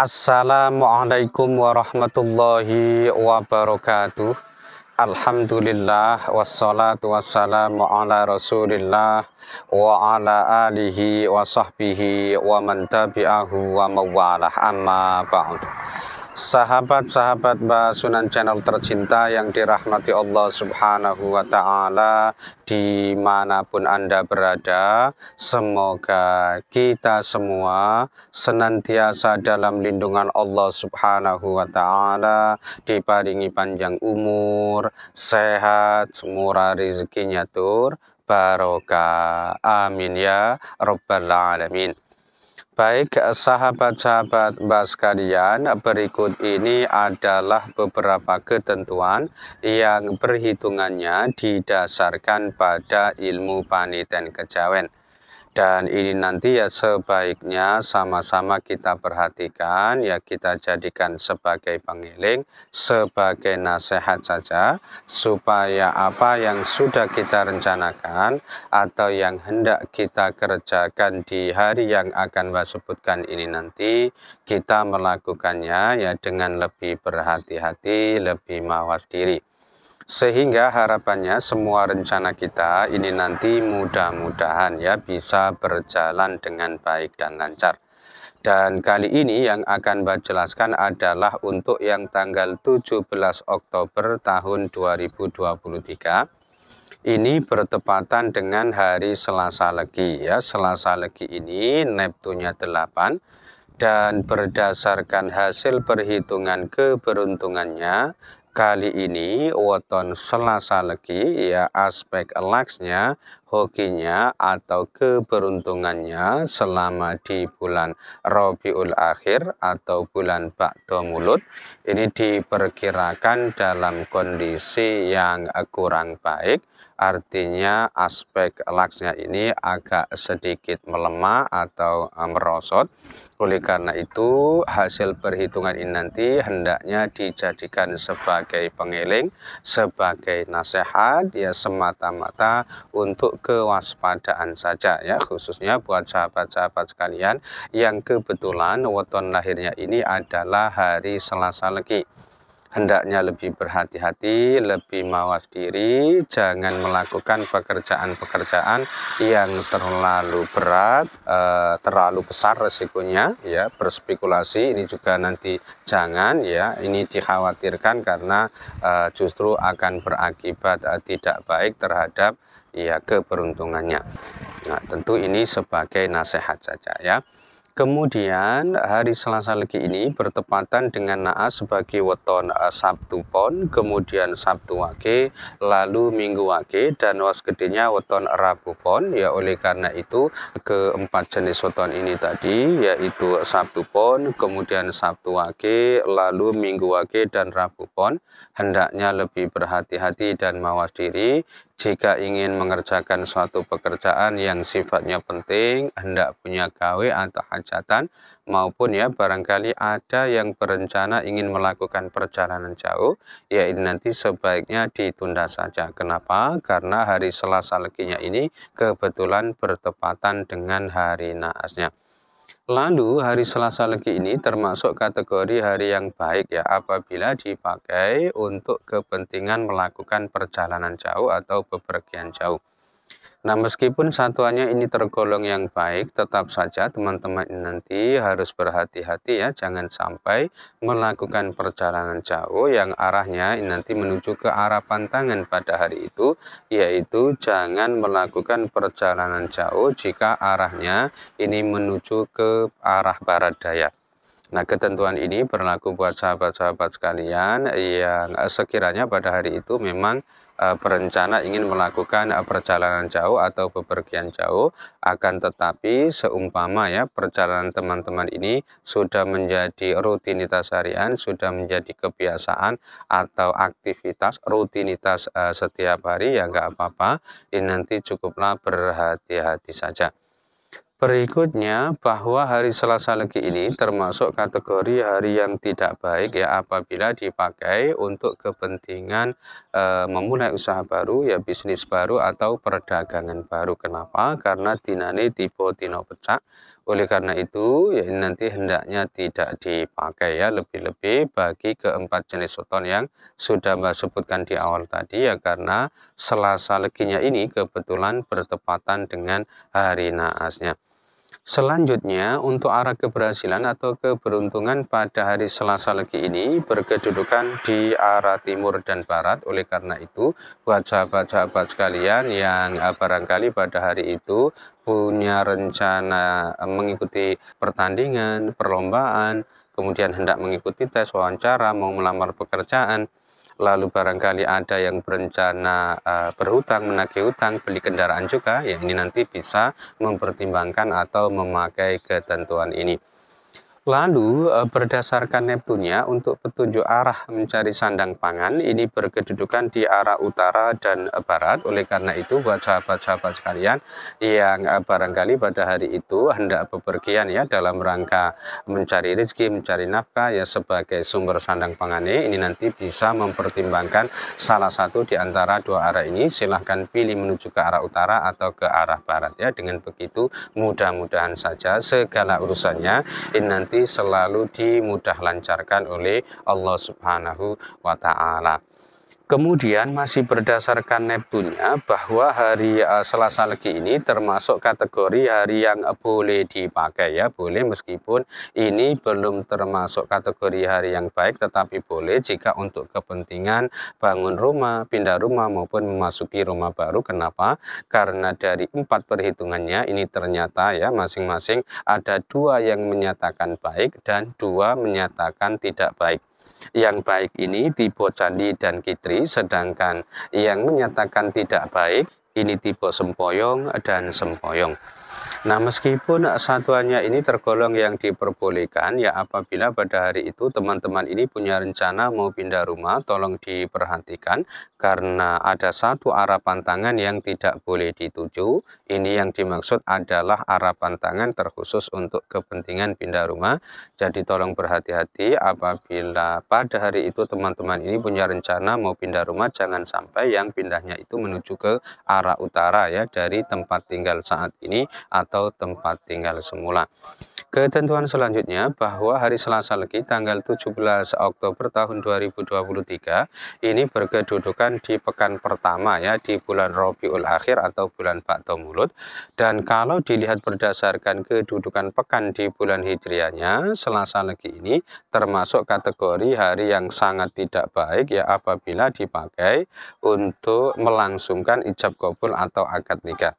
Assalamualaikum warahmatullahi wabarakatuh. Alhamdulillah wassalatu wassalamu ala rasulillah wa ala alihi wa sahbihi wa man tabi'ahu wa mawalah amma ba'd. Sahabat-sahabat Basunan channel tercinta yang dirahmati Allah subhanahu wa ta'ala, dimanapun Anda berada, semoga kita semua senantiasa dalam lindungan Allah subhanahu wa ta'ala, diparingi panjang umur, sehat, murah rezekinya tur, barokah, amin ya rabbal alamin. Baik sahabat-sahabat sekalian, berikut ini adalah beberapa ketentuan yang perhitungannya didasarkan pada ilmu paniten kejawen. Dan ini nanti ya sebaiknya sama-sama kita perhatikan, ya kita jadikan sebagai pengiling, sebagai nasihat saja, supaya apa yang sudah kita rencanakan atau yang hendak kita kerjakan di hari yang akan Mbak sebutkan ini nanti, kita melakukannya ya dengan lebih berhati-hati, lebih mawas diri. Sehingga harapannya semua rencana kita ini nanti mudah-mudahan ya bisa berjalan dengan baik dan lancar. Dan kali ini yang akan Mbak jelaskan adalah untuk yang tanggal 17 Oktober tahun 2023. Ini bertepatan dengan hari Selasa Legi ya. Selasa Legi ini Neptunnya 8. Dan berdasarkan hasil perhitungan keberuntungannya, kali ini weton Selasa Legi ya, aspek laksnya, hokinya atau keberuntungannya selama di bulan Rabiul Akhir atau bulan Ba'da Mulut ini diperkirakan dalam kondisi yang kurang baik. Artinya aspek laksnya ini agak sedikit melemah atau merosot. Oleh karena itu hasil perhitungan ini nanti hendaknya dijadikan sebagai pengiling, sebagai nasihat ya, semata-mata untuk kewaspadaan saja ya, khususnya buat sahabat-sahabat sekalian yang kebetulan weton lahirnya ini adalah hari Selasa Legi. Hendaknya lebih berhati-hati, lebih mawas diri, jangan melakukan pekerjaan-pekerjaan yang terlalu berat, terlalu besar resikonya ya. Berspekulasi ini juga nanti jangan ya, ini dikhawatirkan karena justru akan berakibat tidak baik terhadap ya keberuntungannya. Nah, tentu ini sebagai nasihat saja ya. Kemudian hari Selasa Legi ini bertepatan dengan naas sebagai weton Sabtu Pon, kemudian Sabtu Wage, lalu Minggu Wage, dan was gedenya weton Rabu Pon. Ya, oleh karena itu keempat jenis weton ini tadi yaitu Sabtu Pon, kemudian Sabtu Wage, lalu Minggu Wage dan Rabu Pon hendaknya lebih berhati-hati dan mawas diri. Jika ingin mengerjakan suatu pekerjaan yang sifatnya penting, hendak punya gawe atau hajatan, maupun ya barangkali ada yang berencana ingin melakukan perjalanan jauh, ya ini nanti sebaiknya ditunda saja. Kenapa? Karena hari Selasa Leginya ini kebetulan bertepatan dengan hari naasnya. Lalu hari Selasa Legi ini termasuk kategori hari yang baik ya apabila dipakai untuk kepentingan melakukan perjalanan jauh atau bepergian jauh. Nah, meskipun satuannya ini tergolong yang baik, tetap saja teman-teman nanti harus berhati-hati ya, jangan sampai melakukan perjalanan jauh yang arahnya nanti menuju ke arah pantangan pada hari itu, yaitu jangan melakukan perjalanan jauh jika arahnya ini menuju ke arah barat daya. Nah, ketentuan ini berlaku buat sahabat-sahabat sekalian yang sekiranya pada hari itu memang berencana ingin melakukan perjalanan jauh atau bepergian jauh, akan tetapi seumpama ya perjalanan teman-teman ini sudah menjadi rutinitas harian, sudah menjadi kebiasaan atau aktivitas rutinitas setiap hari, ya nggak apa-apa, ini nanti cukuplah berhati-hati saja. Berikutnya, bahwa hari Selasa Legi ini termasuk kategori hari yang tidak baik ya apabila dipakai untuk kepentingan memulai usaha baru ya, bisnis baru atau perdagangan baru. Kenapa? Karena dinane tiba tino pecak. Oleh karena itu, ya ini nanti hendaknya tidak dipakai ya, lebih-lebih bagi keempat jenis soton yang sudah Mbak sebutkan di awal tadi ya, karena Selasa Leginya ini kebetulan bertepatan dengan hari naasnya. Selanjutnya, untuk arah keberhasilan atau keberuntungan pada hari Selasa Legi ini berkedudukan di arah timur dan barat. Oleh karena itu, buat sahabat-sahabat sekalian yang barangkali pada hari itu punya rencana mengikuti pertandingan, perlombaan, kemudian hendak mengikuti tes wawancara, mau melamar pekerjaan, lalu barangkali ada yang berencana berhutang, menagih hutang, beli kendaraan juga, ya ini nanti bisa mempertimbangkan atau memakai ketentuan ini. Lalu berdasarkan Neptunya untuk petunjuk arah mencari sandang pangan ini berkedudukan di arah utara dan barat. Oleh karena itu buat sahabat-sahabat sekalian yang barangkali pada hari itu hendak bepergian ya dalam rangka mencari rezeki, mencari nafkah ya sebagai sumber sandang pangannya, ini nanti bisa mempertimbangkan salah satu di antara dua arah ini. Silahkan pilih menuju ke arah utara atau ke arah barat ya. Dengan begitu mudah-mudahan saja segala urusannya ini nanti selalu dimudah lancarkan oleh Allah Subhanahu wa Ta'ala. Kemudian masih berdasarkan Neptunya bahwa hari Selasa Legi ini termasuk kategori hari yang boleh dipakai ya, boleh meskipun ini belum termasuk kategori hari yang baik, tetapi boleh jika untuk kepentingan bangun rumah, pindah rumah maupun memasuki rumah baru. Kenapa? Karena dari 4 perhitungannya ini ternyata ya masing-masing ada 2 yang menyatakan baik dan 2 menyatakan tidak baik. Yang baik ini tipe candi dan kitri, sedangkan yang menyatakan tidak baik ini tipe sempoyong dan sempoyong. Nah, meskipun satuannya ini tergolong yang diperbolehkan, ya apabila pada hari itu teman-teman ini punya rencana mau pindah rumah, tolong diperhatikan karena ada satu arah pantangan yang tidak boleh dituju. Ini yang dimaksud adalah arah pantangan terkhusus untuk kepentingan pindah rumah. Jadi tolong berhati-hati apabila pada hari itu teman-teman ini punya rencana mau pindah rumah, jangan sampai yang pindahnya itu menuju ke arah utara ya dari tempat tinggal saat ini atau tempat tinggal semula. Ketentuan selanjutnya bahwa hari Selasa Legi tanggal 17 Oktober tahun 2023 ini berkedudukan di pekan pertama ya di bulan Rabiul Akhir atau bulan Ba'da Mulud. Dan kalau dilihat berdasarkan kedudukan pekan di bulan Hijriahnya, Selasa Legi ini termasuk kategori hari yang sangat tidak baik ya apabila dipakai untuk melangsungkan ijab kabul atau akad nikah.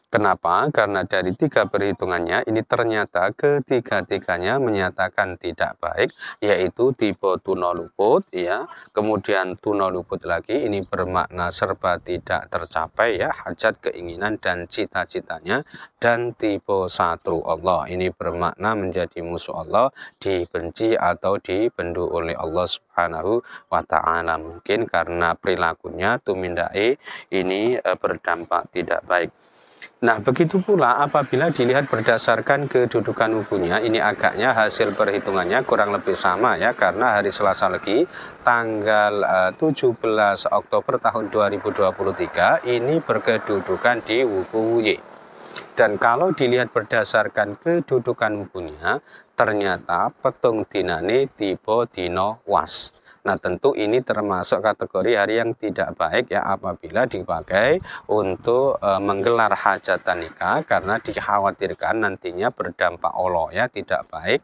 Kenapa? Karena dari 3 perhitungannya ini ternyata ketiga-tiganya menyatakan tidak baik, yaitu tipe tuna luput ya. Kemudian tuna luput lagi ini bermakna serba tidak tercapai ya, hajat, keinginan dan cita-citanya. Dan tipe satru Allah ini bermakna menjadi musuh Allah, dibenci atau dibendu oleh Allah Subhanahu wa Ta'ala. Mungkin karena perilakunya tumindai ini berdampak tidak baik. Nah, begitu pula apabila dilihat berdasarkan kedudukan wukunya, ini agaknya hasil perhitungannya kurang lebih sama ya, karena hari Selasa Legi tanggal 17 Oktober tahun 2023 ini berkedudukan di wuku Y. Dan kalau dilihat berdasarkan kedudukan wukunya, ternyata petung dinane tipe dino was. Nah, tentu ini termasuk kategori hari yang tidak baik ya apabila dipakai untuk menggelar hajatan nikah, karena dikhawatirkan nantinya berdampak olo ya, tidak baik.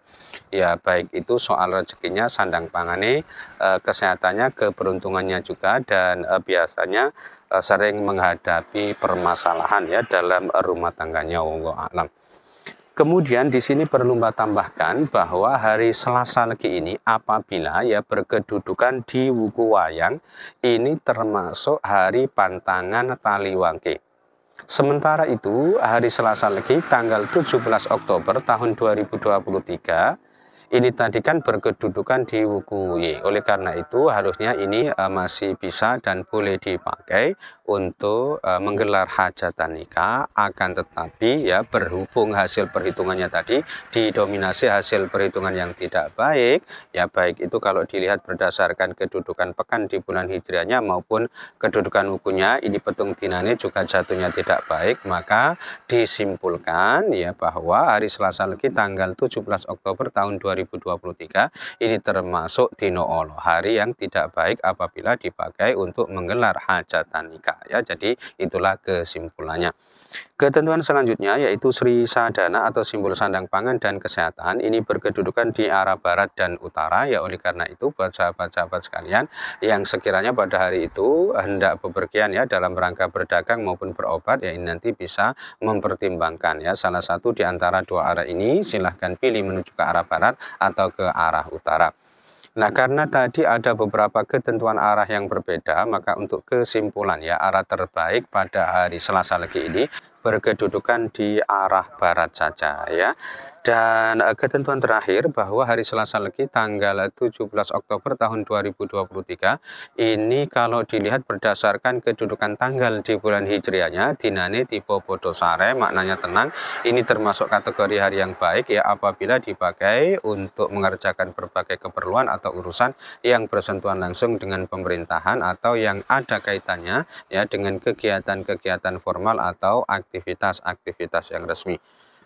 Ya baik itu soal rezekinya, sandang pangane, kesehatannya, keberuntungannya juga, dan biasanya sering menghadapi permasalahan ya dalam rumah tangganya. Wallahu a'lam. Kemudian di sini perlu Mbak tambahkan bahwa hari Selasa Legi ini apabila ya berkedudukan di wuku wayang, ini termasuk hari pantangan taliwangke. Sementara itu hari Selasa Legi tanggal 17 Oktober tahun 2023 ini tadi kan berkedudukan di wuku Y. Oleh karena itu harusnya ini masih bisa dan boleh dipakai untuk menggelar hajatan nikah, akan tetapi ya berhubung hasil perhitungannya tadi didominasi hasil perhitungan yang tidak baik, ya baik itu kalau dilihat berdasarkan kedudukan pekan di bulan hijriahnya maupun kedudukan wukunya, ini petung dinane juga jatuhnya tidak baik, maka disimpulkan ya bahwa hari Selasa Legi tanggal 17 Oktober tahun 2023 ini termasuk dino olo, hari yang tidak baik apabila dipakai untuk menggelar hajatan nikah ya. Jadi itulah kesimpulannya. Ketentuan selanjutnya yaitu Sri Sadana atau simbol sandang pangan dan kesehatan, ini berkedudukan di arah barat dan utara ya. Oleh karena itu buat sahabat-sahabat sekalian yang sekiranya pada hari itu hendak bepergian ya dalam rangka berdagang maupun berobat ya, ini nanti bisa mempertimbangkan ya salah satu di antara dua arah ini, silahkan pilih menuju ke arah barat atau ke arah utara. Nah, karena tadi ada beberapa ketentuan arah yang berbeda, maka untuk kesimpulan ya, arah terbaik pada hari Selasa Legi ini berkedudukan di arah barat saja ya. Dan ketentuan terakhir bahwa hari Selasa Legi tanggal 17 Oktober tahun 2023 ini kalau dilihat berdasarkan kedudukan tanggal di bulan hijriahnya dinane tipe bodosare, maknanya tenang. Ini termasuk kategori hari yang baik ya apabila dipakai untuk mengerjakan berbagai keperluan atau urusan yang bersentuhan langsung dengan pemerintahan atau yang ada kaitannya ya dengan kegiatan-kegiatan formal atau aktivitas-aktivitas yang resmi.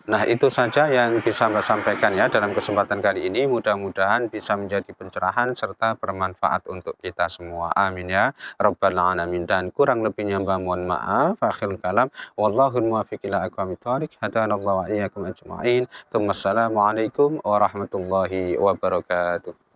Nah, itu saja yang bisa Mbak sampaikan ya dalam kesempatan kali ini. Mudah-mudahan bisa menjadi pencerahan serta bermanfaat untuk kita semua. Amin ya rabbal alamin. Dan kurang lebihnya Mbak mohon maaf. Akhirul kalam. Wallahul muwaffiq ila aqwamit thoriq. Hadanallahu wa iyyakum ajma'in. Assalamualaikum warahmatullahi wabarakatuh.